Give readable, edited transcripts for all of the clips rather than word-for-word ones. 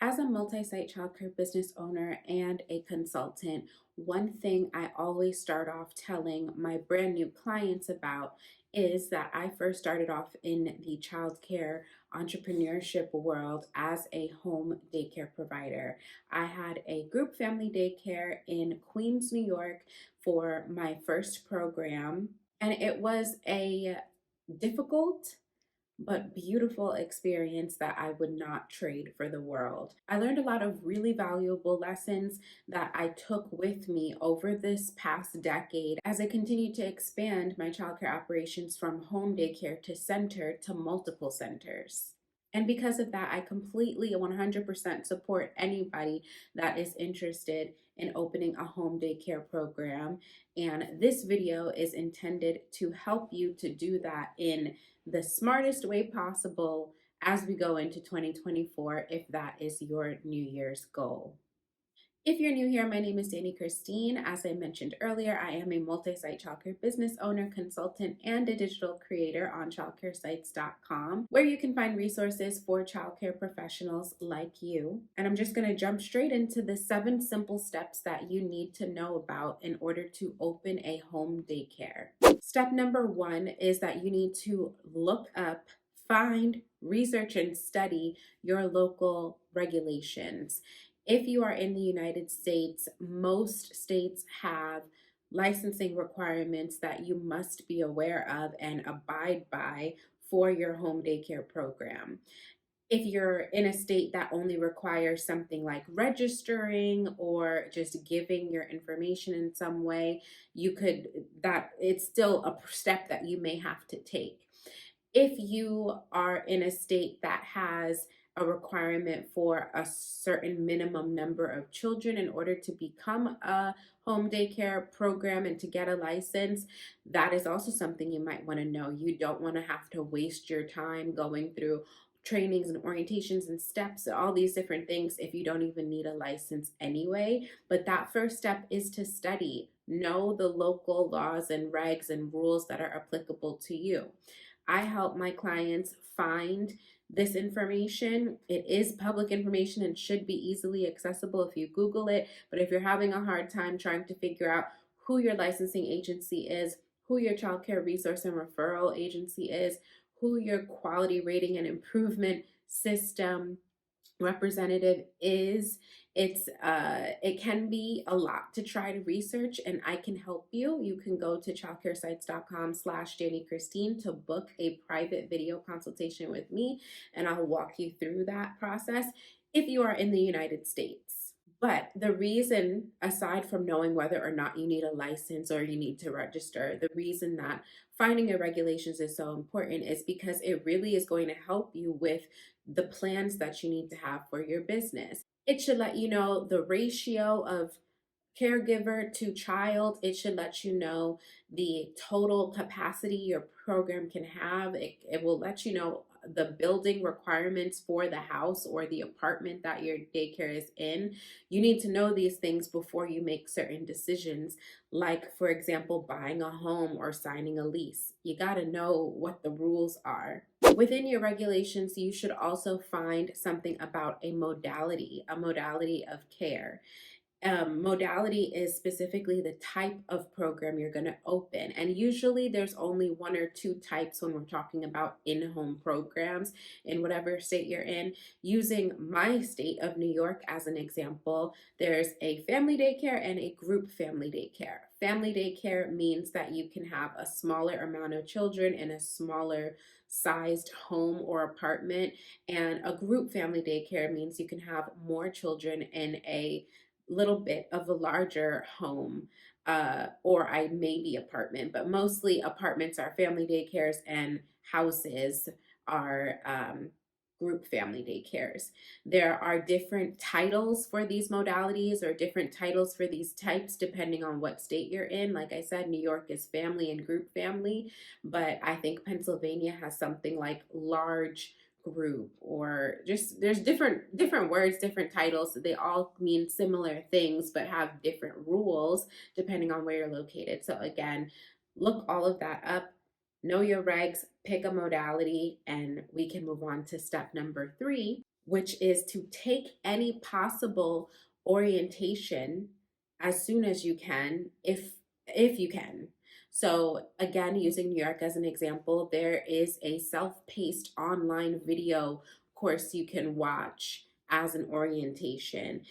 As a multi-site childcare business owner and a consultant, one thing I always start off telling my brand new clients about is that I first started off in the childcare entrepreneurship world as a home daycare provider. I had a group family daycare in Queens, New York for my first program, and it was a difficult but beautiful experience that I would not trade for the world. I learned a lot of really valuable lessons that I took with me over this past decade as I continued to expand my childcare operations from home daycare to center to multiple centers. And because of that, I completely 100% support anybody that is interested in opening a home daycare program. And this video is intended to help you to do that in the smartest way possible as we go into 2024, if that is your New Year's goal. If you're new here, my name is Dani Christine. As I mentioned earlier, I am a multi-site childcare business owner, consultant, and a digital creator on childcaresites.com, where you can find resources for childcare professionals like you. And I'm just going to jump straight into the 7 simple steps that you need to know about in order to open a home daycare. Step number 1 is that you need to look up, find, research, and study your local regulations. If you are in the United States, most states have licensing requirements that you must be aware of and abide by for your home daycare program. If you're in a state that only requires something like registering or just giving your information in some way, it's still a step that you may have to take. If you are in a state that has a requirement for a certain minimum number of children in order to become a home daycare program and to get a license, that is also something you might want to know. You don't want to have to waste your time going through trainings and orientations and steps, all these different things if you don't even need a license anyway. But that first step is to study, know the local laws and regs and rules that are applicable to you. I help my clients find this information. It is public information and should be easily accessible if you Google it. But if you're having a hard time trying to figure out who your licensing agency is, who your childcare resource and referral agency is, who your quality rating and improvement system representative is, it can be a lot to try to research, and I can help you. You can go to childcaresites.com/Dani Christine to book a private video consultation with me, and I'll walk you through that process if you are in the United States. But the reason, aside from knowing whether or not you need a license or you need to register, the reason that finding your regulations is so important is because it really is going to help you with the plans that you need to have for your business. It should let you know the ratio of caregiver to child. It should let you know the total capacity your program can have. It will let you know the building requirements for the house or the apartment that your daycare is in. You need to know these things before you make certain decisions, like, for example, buying a home or signing a lease. You got to know what the rules are. Within your regulations, you should also find something about a modality of care. Modality is specifically the type of program you're going to open. And usually there's only 1 or 2 types when we're talking about in-home programs in whatever state you're in. Using my state of New York as an example, there's a family daycare and a group family daycare. Family daycare means that you can have a smaller amount of children in a smaller sized home or apartment. And a group family daycare means you can have more children in a little bit of a larger home, or I maybe apartment, but mostly apartments are family daycares and houses are group family daycares. There are different titles for these modalities or different titles for these types depending on what state you're in. Like I said, New York is family and group family, but I think Pennsylvania has something like large group, or just there's different words, different titles. They all mean similar things but have different rules depending on where you're located. So again, look all of that up, know your regs, pick a modality, and we can move on to step number 3, which is to take any possible orientation as soon as you can, if you can. So again, using New York as an example, there is a self-paced online video course you can watch as an orientation.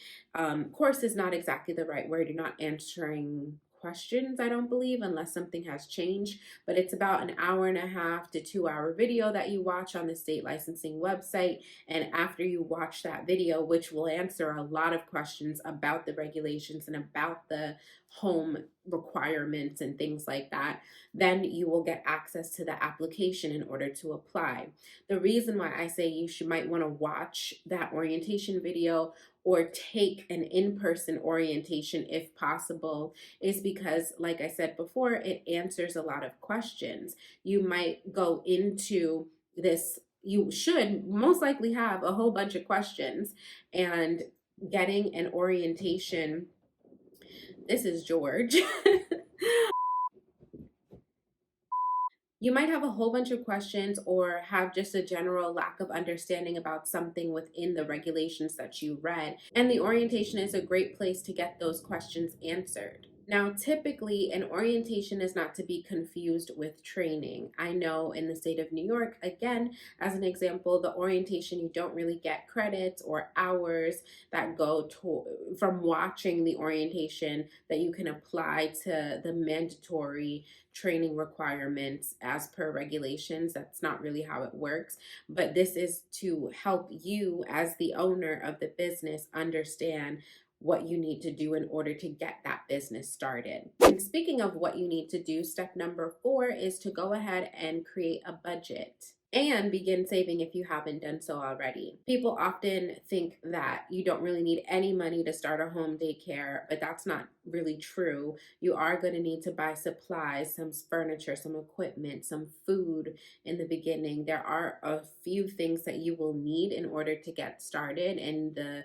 Course is not exactly the right word. You're not answering questions, I don't believe, unless something has changed. But it's about an hour and a half to 2 hour video that you watch on the state licensing website. And after you watch that video, which will answer a lot of questions about the regulations and about the home requirements and things like that, then you will get access to the application in order to apply. The reason why I say might want to watch that orientation video or take an in-person orientation if possible is because, like I said before, it answers a lot of questions. You might go into this, you should most likely have a whole bunch of questions, and getting an orientation. This is George. You might have a whole bunch of questions or have just a general lack of understanding about something within the regulations that you read, and the orientation is a great place to get those questions answered. Now, typically, an orientation is not to be confused with training. I know in the state of New York, again, as an example, the orientation, you don't really get credits or hours that go to, from watching the orientation, that you can apply to the mandatory training requirements as per regulations. That's not really how it works. But this is to help you, as the owner of the business, understand what you need to do in order to get that business started. And speaking of what you need to do, step number 4 is to go ahead and create a budget and begin saving if you haven't done so already. People often think that you don't really need any money to start a home daycare, but that's not really true. You are going to need to buy supplies, some furniture, some equipment, some food in the beginning. There are a few things that you will need in order to get started, and the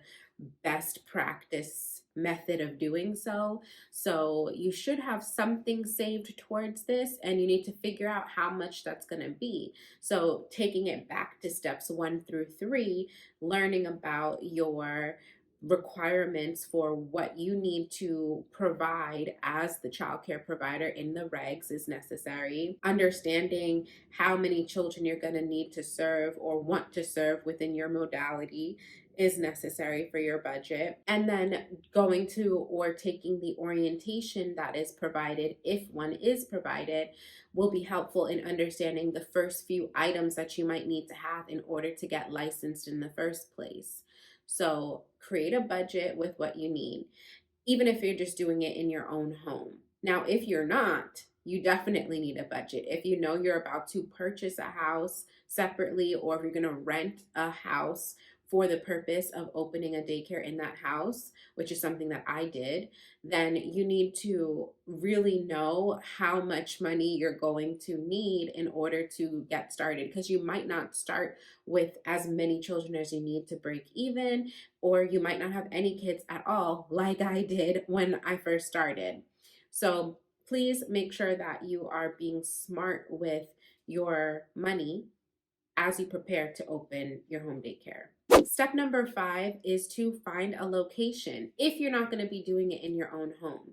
best practice method of doing so. So you should have something saved towards this, and you need to figure out how much that's going to be. So taking it back to steps 1 through 3, learning about your requirements for what you need to provide as the childcare provider in the regs is necessary. Understanding how many children you're going to need to serve or want to serve within your modality is necessary for your budget. And then going to or taking the orientation that is provided, if one is provided, will be helpful in understanding the first few items that you might need to have in order to get licensed in the first place. So create a budget with what you need, even if you're just doing it in your own home. Now, if you're not, you definitely need a budget. If you know you're about to purchase a house separately, or if you're going to rent a house for the purpose of opening a daycare in that house, which is something that I did, then you need to really know how much money you're going to need in order to get started, because you might not start with as many children as you need to break even, or you might not have any kids at all, like I did when I first started. So please make sure that you are being smart with your money as you prepare to open your home daycare. Step number 5 is to find a location if you're not going to be doing it in your own home.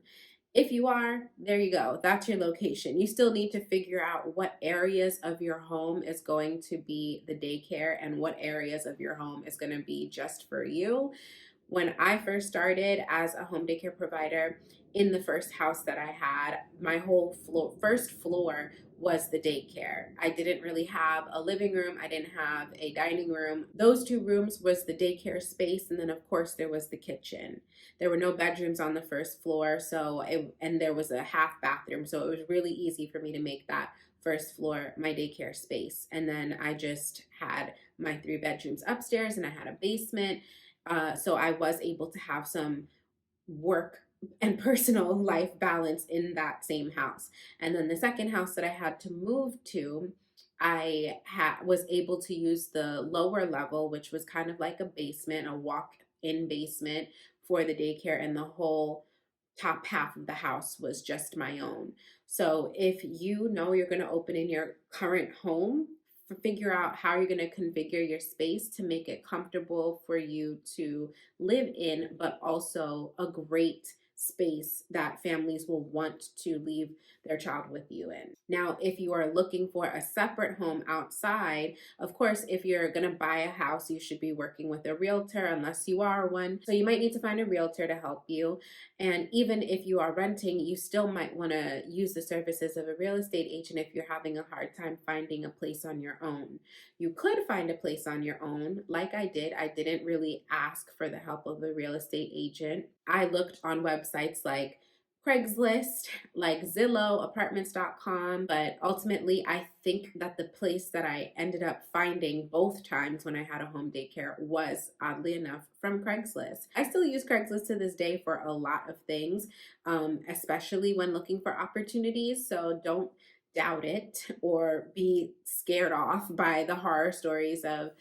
If you are, there you go. That's your location. You still need to figure out what areas of your home is going to be the daycare and what areas of your home is going to be just for you. When I first started as a home daycare provider, in the first house that I had, my whole first floor was the daycare. I didn't really have a living room. I didn't have a dining room. Those 2 rooms was the daycare space, and then of course there was the kitchen. There were no bedrooms on the first floor, and there was a half bathroom, so it was really easy for me to make that first floor my daycare space. And then I just had my 3 bedrooms upstairs, and I had a basement. So I was able to have some work and personal life balance in that same house. And then the second house that I had to move to, was able to use the lower level, which was kind of like a basement, a walk-in basement for the daycare, and the whole top half of the house was just my own. So if you know you're going to open in your current home, figure out how you're going to configure your space to make it comfortable for you to live in, but also a great space that families will want to leave their child with you in. Now, if you are looking for a separate home outside, of course, if you're going to buy a house, you should be working with a realtor unless you are one. So you might need to find a realtor to help you. And even if you are renting, you still might want to use the services of a real estate agent if you're having a hard time finding a place on your own. You could find a place on your own, like I did. I didn't really ask for the help of a real estate agent. I looked on websites like Craigslist, like Zillow, apartments.com, but ultimately I think that the place that I ended up finding both times when I had a home daycare was, oddly enough, from Craigslist. I still use Craigslist to this day for a lot of things, especially when looking for opportunities, so don't doubt it or be scared off by the horror stories of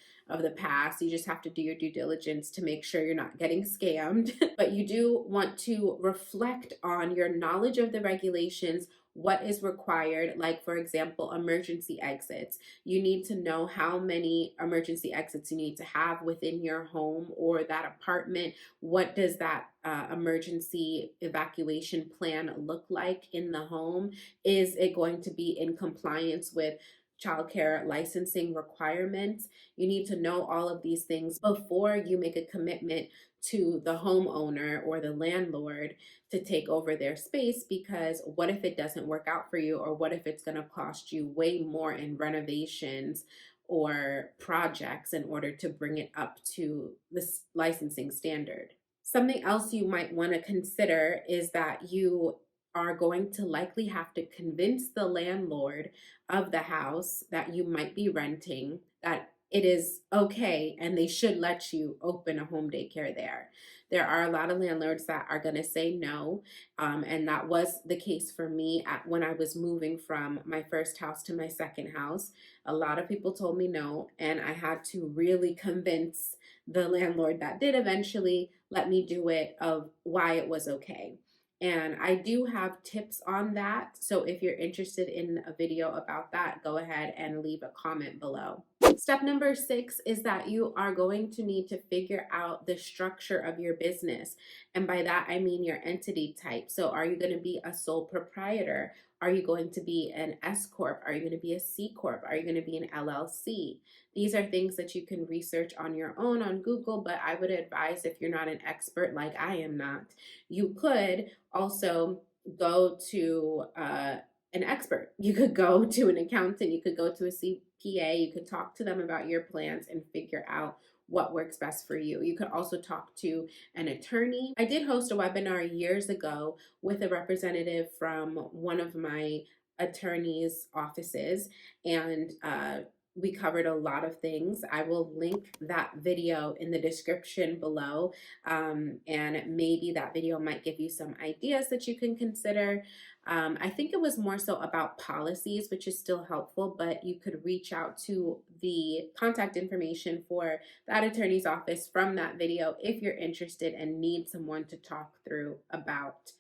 the past. You just have to do your due diligence to make sure you're not getting scammed. But you do want to reflect on your knowledge of the regulations, what is required, like for example, emergency exits. You need to know how many emergency exits you need to have within your home or that apartment. What does that emergency evacuation plan look like in the home? Is it going to be in compliance with childcare licensing requirements? You need to know all of these things before you make a commitment to the homeowner or the landlord to take over their space, because what if it doesn't work out for you, or what if it's going to cost you way more in renovations or projects in order to bring it up to this licensing standard? Something else you might want to consider is that you are going to likely have to convince the landlord of the house that you might be renting that it is okay and they should let you open a home daycare there. There are a lot of landlords that are going to say no, and that was the case for me when I was moving from my first house to my second house. A lot of people told me no, and I had to really convince the landlord that did eventually let me do it of why it was okay. And I do have tips on that. So if you're interested in a video about that, go ahead and leave a comment below. Step number 6 is that you are going to need to figure out the structure of your business. And by that, I mean your entity type. So are you going to be a sole proprietor? Are you going to be an S Corp? Are you going to be a C Corp? Are you going to be an LLC? These are things that you can research on your own on Google, but I would advise, if you're not an expert like I am not, you could also go to an expert. You could go to an accountant, you could go to a CPA, you could talk to them about your plans and figure out what works best for you. You could also talk to an attorney. I did host a webinar years ago with a representative from one of my attorney's offices, and we covered a lot of things. I will link that video in the description below, and maybe that video might give you some ideas that you can consider. I think it was more so about policies, which is still helpful, but you could reach out to the contact information for that attorney's office from that video if you're interested and need someone to talk through about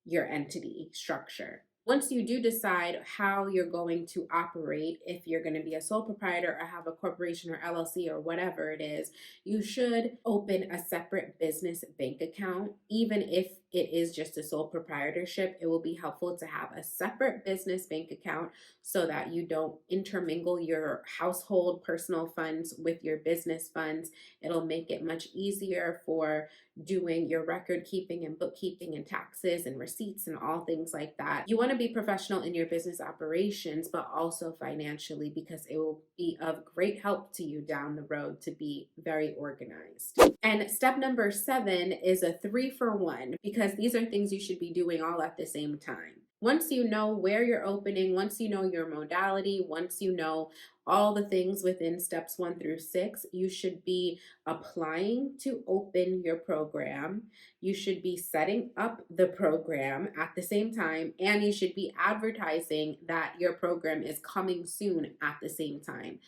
your entity structure. Once you do decide how you're going to operate, if you're going to be a sole proprietor or have a corporation or LLC or whatever it is, you should open a separate business bank account. Even if it is just a sole proprietorship, it will be helpful to have a separate business bank account so that you don't intermingle your household personal funds with your business funds. It'll make it much easier for doing your record keeping and bookkeeping and taxes and receipts and all things like that. You want to be professional in your business operations, but also financially, because it will be of great help to you down the road to be very organized. And step number 7 is a 3-for-1, because these are things you should be doing all at the same time. Once you know where you're opening, once you know your modality, once you know all the things within steps 1 through 6, you should be applying to open your program. You should be setting up the program at the same time, and you should be advertising that your program is coming soon at the same time.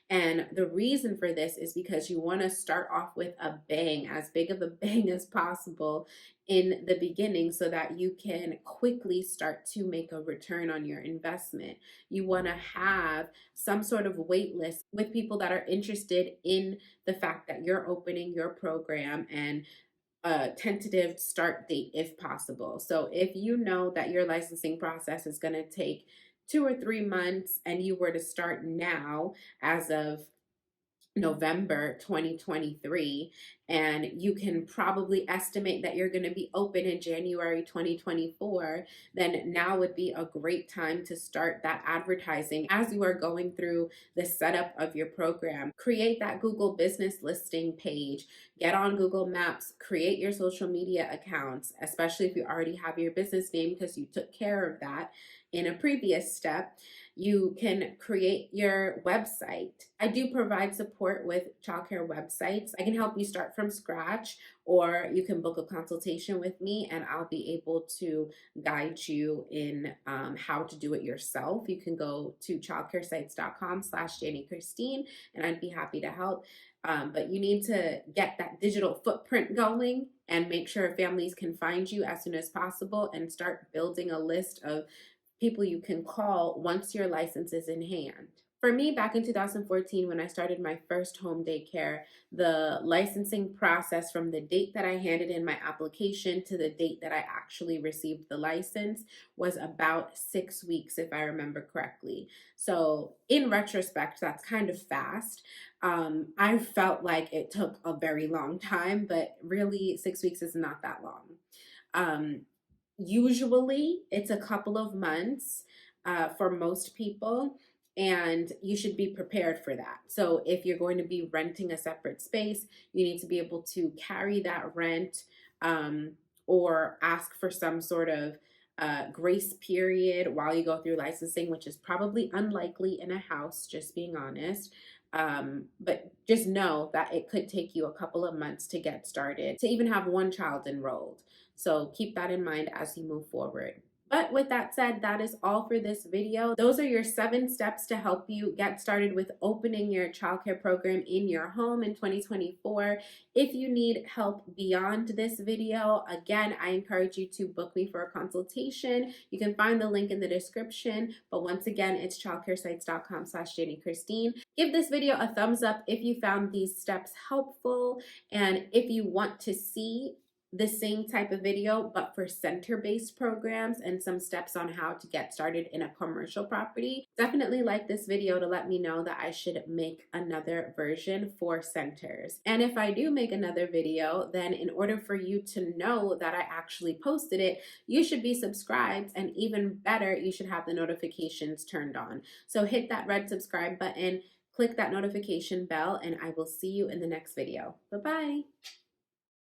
And the reason for this is because you want to start off with a bang, as big of a bang as possible in the beginning, so that you can quickly start to make a return on your investment. You want to have some sort of of wait list with people that are interested in the fact that you're opening your program, and a tentative start date if possible. So if you know that your licensing process is going to take 2 or 3 months and you were to start now as of November 2023, and you can probably estimate that you're going to be open in January 2024, then now would be a great time to start that advertising as you are going through the setup of your program. Create that Google business listing page, get on Google Maps, create your social media accounts, especially if you already have your business name because you took care of that in a previous step. You can create your website. I do provide support with childcare websites. I can help you start from scratch, or you can book a consultation with me and I'll be able to guide you in how to do it yourself. You can go to childcaresites.com/Dani Christine and I'd be happy to help. But you need to get that digital footprint going and make sure families can find you as soon as possible and start building a list of people you can call once your license is in hand. For me, back in 2014, when I started my first home daycare, the licensing process from the date that I handed in my application to the date that I actually received the license was about 6 weeks, if I remember correctly. So, in retrospect, that's kind of fast. I felt like it took a very long time, but really, 6 weeks is not that long. Um, Usually it's a couple of months for most people, and you should be prepared for that. So if you're going to be renting a separate space, you need to be able to carry that rent, um, or ask for some sort of grace period while you go through licensing, which is probably unlikely in a house, just being honest. But just know that it could take you a couple of months to get started, to even have one child enrolled. So keep that in mind as you move forward. But with that said, that is all for this video. Those are your 7 steps to help you get started with opening your childcare program in your home in 2024. If you need help beyond this video, again, I encourage you to book me for a consultation. You can find the link in the description. But once again, it's childcaresites.com/Dani Christine. Give this video a thumbs up if you found these steps helpful. And if you want to see the same type of video, but for center-based programs and some steps on how to get started in a commercial property, definitely like this video to let me know that I should make another version for centers. And if I do make another video, then in order for you to know that I actually posted it, you should be subscribed, and even better, you should have the notifications turned on. So hit that red subscribe button, click that notification bell, and I will see you in the next video. Bye-bye.